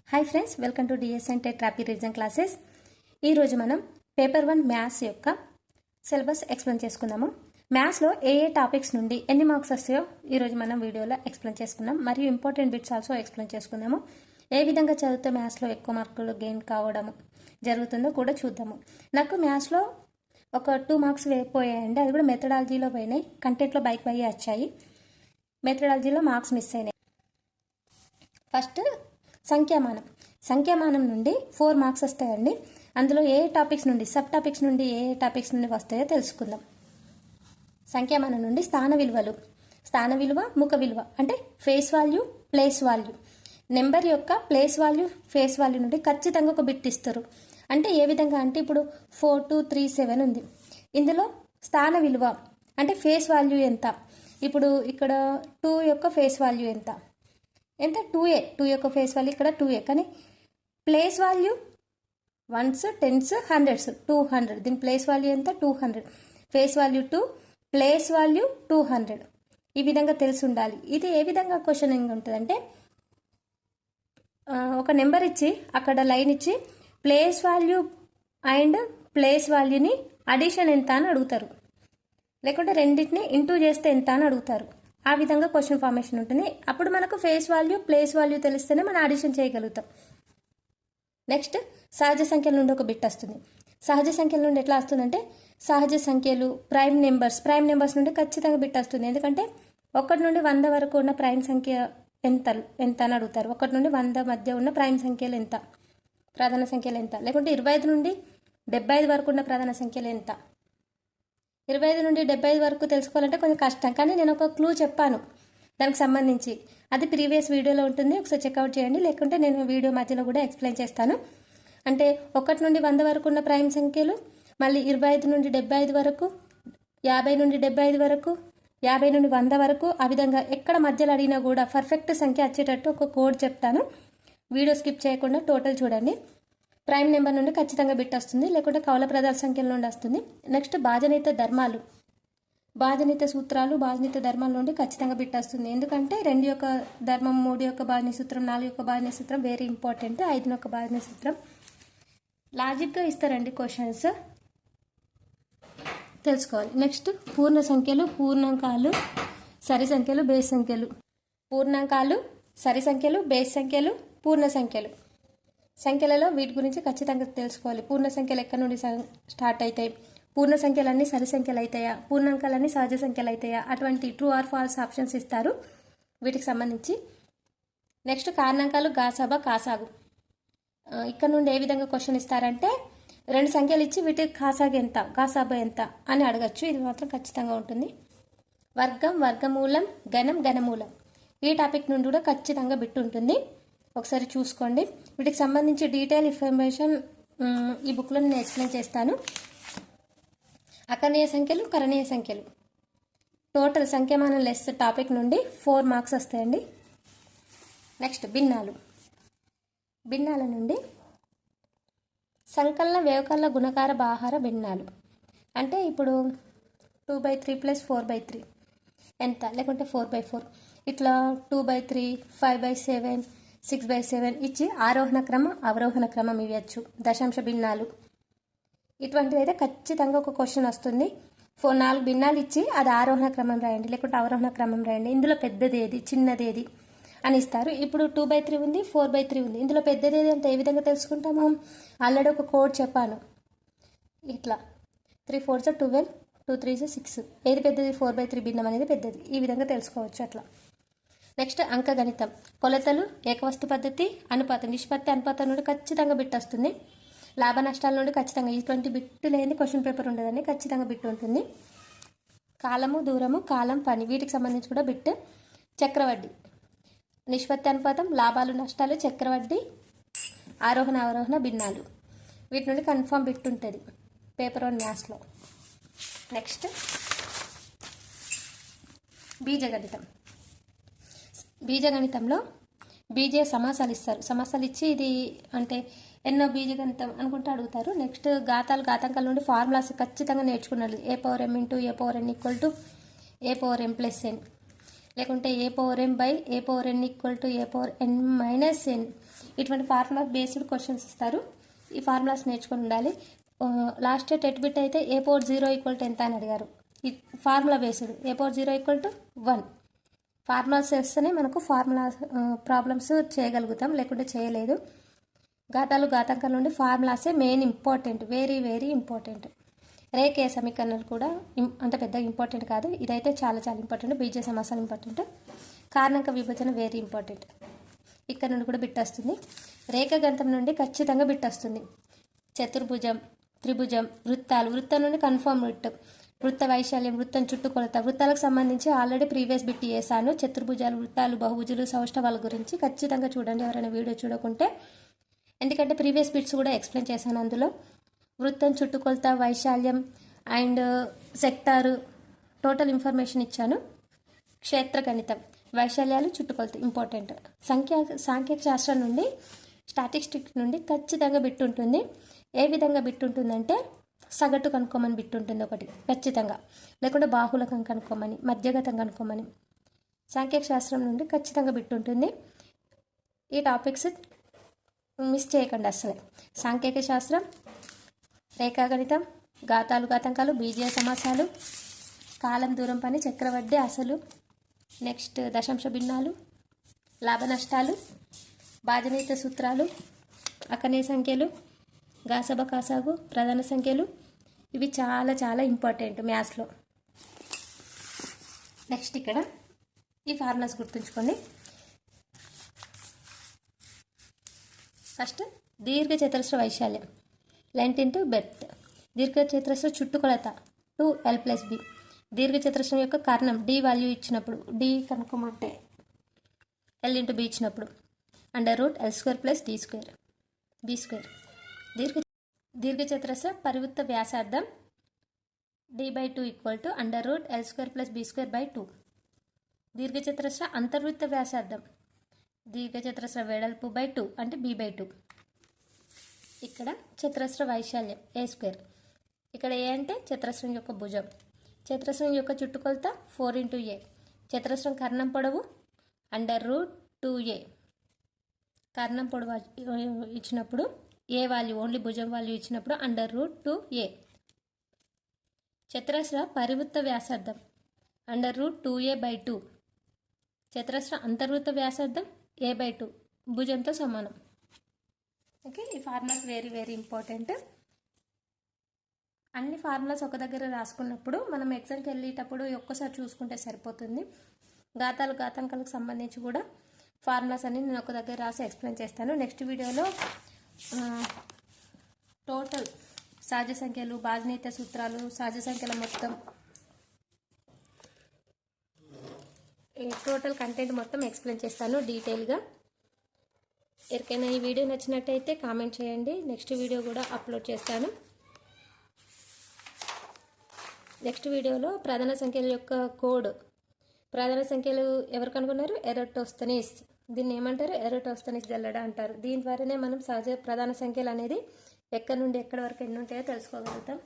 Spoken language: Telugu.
Hi friends, welcome to DS and TET rapid revision classes. ఈరోజు మనం పేపర్ 1 మ్యాథ్స్ యొక్క సిలబస్ ఎక్స్ప్లెయిన్ చేసుకుందాము. మ్యాథ్స్లో ఏ టాపిక్స్ నుండి ఎన్ని మార్క్స్ వస్తాయో ఈరోజు మనం వీడియోలో ఎక్స్ప్లెయిన్ చేసుకుందాం. మరియు ఇంపార్టెంట్ బిట్స్ ఆల్సో ఎక్స్ప్లెయిన్ చేసుకుందాము. ఏ విధంగా చదివితే మ్యాథ్స్లో ఎక్కువ మార్కులు గెయిన్ కావడం జరుగుతుందో కూడా చూద్దాము. నాకు మ్యాథ్స్లో ఒక 2 మార్క్స్ పోయాయండి. అది కూడా మెథడాలజీలో పోయినాయి. కంటెంట్లో బై వచ్చాయి. మెథడాలజీలో మార్క్స్ మిస్ అయినాయి. ఫస్ట్ సంఖ్యామానం నుండి 4 మార్క్స్ వస్తాయండి. అందులో ఏ టాపిక్స్ నుండి సబ్ టాపిక్స్ నుండి ఏ టాపిక్స్ నుండి వస్తాయో తెలుసుకుందాం. సంఖ్యామానం నుండి స్థాన విలువ ముఖ విలువ అంటే face value place value. Number యొక్క ప్లేస్ వాల్యూ ఫేస్ వాల్యూ నుండి ఖచ్చితంగా ఒక బిట్ ఇస్తారు. అంటే ఏ విధంగా అంటే ఇప్పుడు 4237 ఉంది. ఇందులో స్థాన విలువ అంటే ఫేస్ వాల్యూ ఎంత, ఇప్పుడు ఇక్కడ 2 యొక్క ఫేస్ వాల్యూ ఎంత 2a, 2 యొక్క ఫేస్ వాల్యూ ఇక్కడ 2a. కానీ place value 1s 10s 100s 200. దీని ప్లేస్ వాల్యూ ఎంత 200. Face value 2, place value 200. ఈ విధంగా తెలిసి ఉండాలి. ఇది ఏ విధంగా క్వశ్చనింగ్ ఉంటుందంటే ఒక నెంబర్ ఇచ్చి అక్కడ లైన్ ఇచ్చి ప్లేస్ వాల్యూ అండ్ ప్లేస్ వాల్యూని అడిషన్ ఎంత అని అడుగుతారు, లేకుంటే రెండింటిని ఇంటూ చేస్తే ఎంత అని అడుగుతారు. ఆ విధంగా క్వశ్చన్ ఫార్మేషన్ ఉంటుంది. అప్పుడు మనకు ఫేస్ వాల్యూ ప్లేస్ వాల్యూ తెలిస్తేనే మనం అడిషన్ చేయగలుగుతాం. నెక్స్ట్ సహజ సంఖ్యల నుండి ఒక బిట్ వస్తుంది. సహజ సంఖ్యల నుండి ఎట్లా వస్తుందంటే సహజ సంఖ్యలు ప్రైమ్ నెంబర్స్ నుండి ఖచ్చితంగా బిట్ వస్తుంది. ఎందుకంటే 1 నుండి 100 వరకు ఉన్న ప్రైమ్ సంఖ్య ఎంత అని అడుగుతారు. 1 నుండి 100 మధ్య ఉన్న ప్రైమ్ సంఖ్యలు ఎంత, ప్రధాన సంఖ్యలు ఎంత, లేకుంటే 25 నుండి 75 వరకు ఉన్న ప్రధాన సంఖ్యలు ఎంత. 25 నుండి 75 వరకు తెలుసుకోవాలంటే కొంచెం కష్టం, కానీ నేను ఒక క్లూ చెప్పాను దానికి సంబంధించి. అది ప్రీవియస్ వీడియోలో ఉంటుంది, ఒకసారి చెక్అవుట్ చేయండి. లేకుంటే నేను వీడియో మధ్యలో కూడా ఎక్స్ప్లెయిన్ చేస్తాను. అంటే 1 నుండి 100 వరకు ఉన్న ప్రైమ్ సంఖ్యలు, మళ్ళీ 25 నుండి 75 వరకు, 50 నుండి 75 వరకు, 50 నుండి 100 వరకు. ఆ విధంగా ఎక్కడ మధ్యలో అడిగినా కూడా పర్ఫెక్ట్ సంఖ్య వచ్చేటట్టు ఒక కోడ్ చెప్తాను. వీడియో స్కిప్ చేయకుండా టోటల్ చూడండి. ప్రైమ్ నెంబర్ నుండి ఖచ్చితంగా బిట్ వస్తుంది, లేకుంటే కౌల ప్రధాన సంఖ్యల నుండి వస్తుంది. నెక్స్ట్ బాజనీత ధర్మాలు, బాజనీత సూత్రాలు, బాజనీత ధర్మాల నుండి ఖచ్చితంగా బిట్ వస్తుంది. ఎందుకంటే 2 యొక్క ధర్మం, 3 యొక్క బాజనీ సూత్రం, 4 యొక్క బాజనీ సూత్రం వెరీ ఇంపార్టెంట్, 5 యొక్క బాజనీ సూత్రం. లాజిక్గా ఇస్తారండి క్వశ్చన్స్, తెలుసుకోవాలి. నెక్స్ట్ పూర్ణ సంఖ్యలు, పూర్ణాంకాలు, సరి సంఖ్యలు, బేస్ సంఖ్యలు. పూర్ణాంకాలు, సరి సంఖ్యలు, బేస్ సంఖ్యలు, పూర్ణ సంఖ్యలు. సంఖ్యలలో వీటి గురించి ఖచ్చితంగా తెలుసుకోవాలి. పూర్ణ సంఖ్యలు ఎక్కడి నుండి స్టార్ట్ అవుతాయి, పూర్ణ సంఖ్యలన్నీ సరి సంఖ్యలు అవుతాయా, పూర్ణాంకాలన్నీ సహజ సంఖ్యలు అవుతాయా, అటువంటి ట్రూ ఆర్ ఫాల్స్ ఆప్షన్స్ ఇస్తారు వీటికి సంబంధించి. నెక్స్ట్ కారణాంకాలు, గాసాబా, కాసాగు. ఇక్కడ నుండి ఏ విధంగా క్వశ్చన్ ఇస్తారంటే 2 సంఖ్యలు ఇచ్చి వీటికి కాసాగు ఎంత, గాసాబా ఎంత అని అడగచ్చు. ఇది మాత్రం ఖచ్చితంగా ఉంటుంది. వర్గం, వర్గమూలం, ఘనం, ఘనమూలం. ఈ టాపిక్ నుండి కూడా ఖచ్చితంగా బిట్ ఉంటుంది, ఒకసారి చూసుకోండి. వీటికి సంబంధించి డీటెయిల్ ఇన్ఫర్మేషన్ ఈ బుక్లో నేను ఎక్స్ప్లెయిన్ చేస్తాను. అకర్ణీయ సంఖ్యలు, కరణీయ సంఖ్యలు. టోటల్ సంఖ్యమానం లెస్ టాపిక్ నుండి 4 మార్క్స్ వస్తాయండి. నెక్స్ట్ భిన్నాల నుండి సంకలన, వ్యవకలన, గుణకార, భాహార భిన్నాలు. అంటే ఇప్పుడు 2/3 + 4/3 ఎంత, లేకుంటే 4/4. ఇట్లా 2/3, 5/7, 6/7 ఇచ్చి ఆరోహణ క్రమం, అవరోహణ క్రమం ఇవ్వచ్చు. దశాంశ భిన్నాలు ఇటువంటివి అయితే ఖచ్చితంగా ఒక క్వశ్చన్ వస్తుంది. 4 భిన్నాలు ఇచ్చి అది ఆరోహణ క్రమం రాయండి, లేకుంటే అవరోహణ క్రమం రాయండి. ఇందులో పెద్దది ఏది, చిన్నది ఏది అని ఇస్తారు. ఇప్పుడు 2/3 ఉంది, 4/3 ఉంది. ఇందులో పెద్దది ఏది అంటే ఏ విధంగా తెలుసుకుంటాము? ఆల్రెడీ ఒక కోడ్ చెప్పాను. ఇట్లా 3 4s 12, 2 3s 6. ఏది పెద్దది? 4/3 భిన్నం అనేది పెద్దది. ఈ విధంగా తెలుసుకోవచ్చు అట్లా. నెక్స్ట్ అంకగణితం, కొలతలు, ఏకవస్తు పద్ధతి, అనుపాతం, నిష్పత్తి, అనుపాతం నుండి ఖచ్చితంగా బిట్ వస్తుంది. లాభ నష్టాల నుండి ఖచ్చితంగా ఇటువంటి బిట్టు లేని క్వశ్చన్ పేపర్ ఉండదని ఖచ్చితంగా బిట్ ఉంటుంది. కాలము, దూరము, కాలం, పని వీటికి సంబంధించి కూడా బిట్. చక్రవడ్డీ, నిష్పత్తి, అనుపాతం, లాభాలు, నష్టాలు, చక్రవడ్డీ, ఆరోహణ, అవరోహణ భిన్నాలు. వీటి నుండి కన్ఫామ్ బిట్ ఉంటుంది పేపర్ 1 మ్యాథ్స్లో. నెక్స్ట్ బీజగణితంలో బీజ సమాసాలు ఇస్తారు. సమాసాలు ఇచ్చి ఇది అంటే ఎన్నో బీజగణితం అనుకుంటూ అడుగుతారు. నెక్స్ట్ ఘాతాంకాల నుండి ఫార్ములాస్ ఖచ్చితంగా నేర్చుకున్నారు. a/m × a/n = a/m + n. లేకుంటే A power M by A power N equal to A power N minus N. ఇటువంటి ఫార్ములా బేస్డ్ క్వశ్చన్స్ ఇస్తారు. ఈ ఫార్ములాస్ నేర్చుకొని ఉండాలి. లాస్ట్ ఇయర్ టెట్ బిట్ అయితే ఏ పవర్ 0 ఈక్వల్ టు ఎంత అని అడిగారు. ఈ formula based A power 0 equal to 1. Formulas చేస్తేనే మనకు ఫార్ములా ప్రాబ్లమ్స్ చేయగలుగుతాం, లేకుంటే చేయలేదు. ఘాతాంకాల నుండి ఫార్ములాసే main important, very very important. రేఖీయ సమీకరణాలు కూడా అంత పెద్ద ఇంపార్టెంట్ కాదు, ఇదైతే చాలా చాలా ఇంపార్టెంట్. బీజ సమాసాలు ఇంపార్టెంట్, కారణాంక విభజన వెరీ ఇంపార్టెంట్. ఇక్కడ నుండి కూడా బిట్ వస్తుంది. రేఖాగణితం నుండి ఖచ్చితంగా బిట్ వస్తుంది. చతుర్భుజం, త్రిభుజం, వృత్తం నుండి కన్ఫర్మ్ వృత్త వైశాల్యం, వృత్తం చుట్టుకొలత, వృత్తాలకు సంబంధించి ఆల్రెడీ ప్రీవియస్ బిట్ చేశాను. చతుర్భుజాలు, వృత్తాలు, బహుభుజులు, సౌష్ఠవాల గురించి ఖచ్చితంగా చూడండి ఎవరైనా వీడియో చూడకుంటే, ఎందుకంటే ప్రీవియస్ బిట్స్ కూడా ఎక్స్ప్లెయిన్ చేశాను. అందులో వృత్తం, చుట్టుకొలత, వైశాల్యం అండ్ సెక్టారు టోటల్ ఇన్ఫర్మేషన్ ఇచ్చాను. క్షేత్రగణితం, వైశాల్యాలు, చుట్టుకొలత ఇంపార్టెంట్. సాంఖ్యక శాస్త్రం నుండి, స్టాటిస్టిక్స్ నుండి ఖచ్చితంగా బిట్ ఉంటుంది. ఏ విధంగా బిట్ ఉంటుందంటే సగటు కనుక్కోమని బిట్ ఉంటుంది ఒకటి ఖచ్చితంగా, లేకుంటే బాహుళకం కనుక్కోమని, మధ్యగతం కనుక్కోమని. సాంఖ్యక శాస్త్రం నుండి ఖచ్చితంగా బిట్ ఉంటుంది. ఈ టాపిక్స్ మిస్ చేయకండి అసలే. సాంఖ్యక శాస్త్రం, రేఖాగణితం, ఘాతాంకాలు, బీజీయ సమాసాలు, కాలం, దూరం, పని, చక్రవడ్డీ, అసలు, నెక్స్ట్ దశాంశ భిన్నాలు, లాభ నష్టాలు, బాధ్యత సూత్రాలు, అకనే సంఖ్యలు, గాసబ కాసాగు, ప్రధాన సంఖ్యలు, ఇవి చాలా చాలా ఇంపార్టెంట్ మ్యాథ్స్లో. నెక్స్ట్ ఇక్కడ ఈ ఫార్ములాస్ గుర్తుంచుకోండి. ఫస్ట్ దీర్ఘచతురస్ర వైశాల్యం, లెంత్ ఇంటూ బెర్త్. దీర్ఘచతురస్ర చుట్టుకొలత 2l+b. దీర్ఘచతురస్రం యొక్క కర్ణం d వాల్యూ ఇచ్చినప్పుడు, d కనుక్కోమంటే l/b ఇచ్చినప్పుడు √l² + d². దీర్ఘచతురస్ర పరివృత్త వ్యాసార్థం d/2 = √l² + b²/2. దీర్ఘచతురస్ర అంతర్వృత్త వ్యాసార్థం దీర్ఘచతురస్ర వెడల్పు /2 అంటే b/2. ఇక్కడ చతురస్ర వైశాల్యం a². ఇక్కడ ఏ అంటే చతురస్రం యొక్క భుజం. చతురస్రం యొక్క చుట్టుకొలత 4 × a. చతురస్రం కర్ణం పొడవు √2a. కర్ణం పొడవు ఇచ్చినప్పుడు ఏ వాల్యూ ఓన్లీ భుజం వాల్యూ ఇచ్చినప్పుడు √2a. చతురస్ర పరివృత్త వ్యాసార్థం √2a/2. చతురస్ర అంతర్వృత్త వ్యాసార్థం a/2 భుజంతో సమానం. ఓకే, ఈ ఫార్ములాస్ వెరీ వెరీ ఇంపార్టెంట్. అన్ని ఫార్ములాస్ ఒక దగ్గర రాసుకున్నప్పుడు మనం ఎగ్జామ్కి వెళ్ళేటప్పుడు ఒక్కసారి చూసుకుంటే సరిపోతుంది. ఘాతాంకాలకు సంబంధించి కూడా ఫార్ములాస్ అన్ని నేను ఒక దగ్గర రాసి ఎక్స్ప్లెయిన్ చేస్తాను. నెక్స్ట్ వీడియోలో టోటల్ సహజ సంఖ్యలు, బాధ్యత సూత్రాలు, సహజ సంఖ్యల మొత్తం టోటల్ కంటెంట్ మొత్తం ఎక్స్ప్లెయిన్ చేస్తాను డీటెయిల్గా. ఎవరికైనా ఈ వీడియో నచ్చినట్టయితే కామెంట్ చేయండి. నెక్స్ట్ వీడియో కూడా అప్లోడ్ చేస్తాను. నెక్స్ట్ వీడియోలో ప్రధాన సంఖ్యల యొక్క కోడ్, ప్రధాన సంఖ్యలు ఎవరు కనుగొన్నారు? ఎరటోస్తనీస్. దీన్ని ఏమంటారు? ఎరటోస్తనీస్ జల్లెడ అంటారు. దీని ద్వారానే మనం సహజ ప్రధాన సంఖ్యలు అనేది ఎక్కడి నుండి ఎక్కడి వరకు ఎన్ని ఉంటాయో తెలుసుకోగలుగుతాం.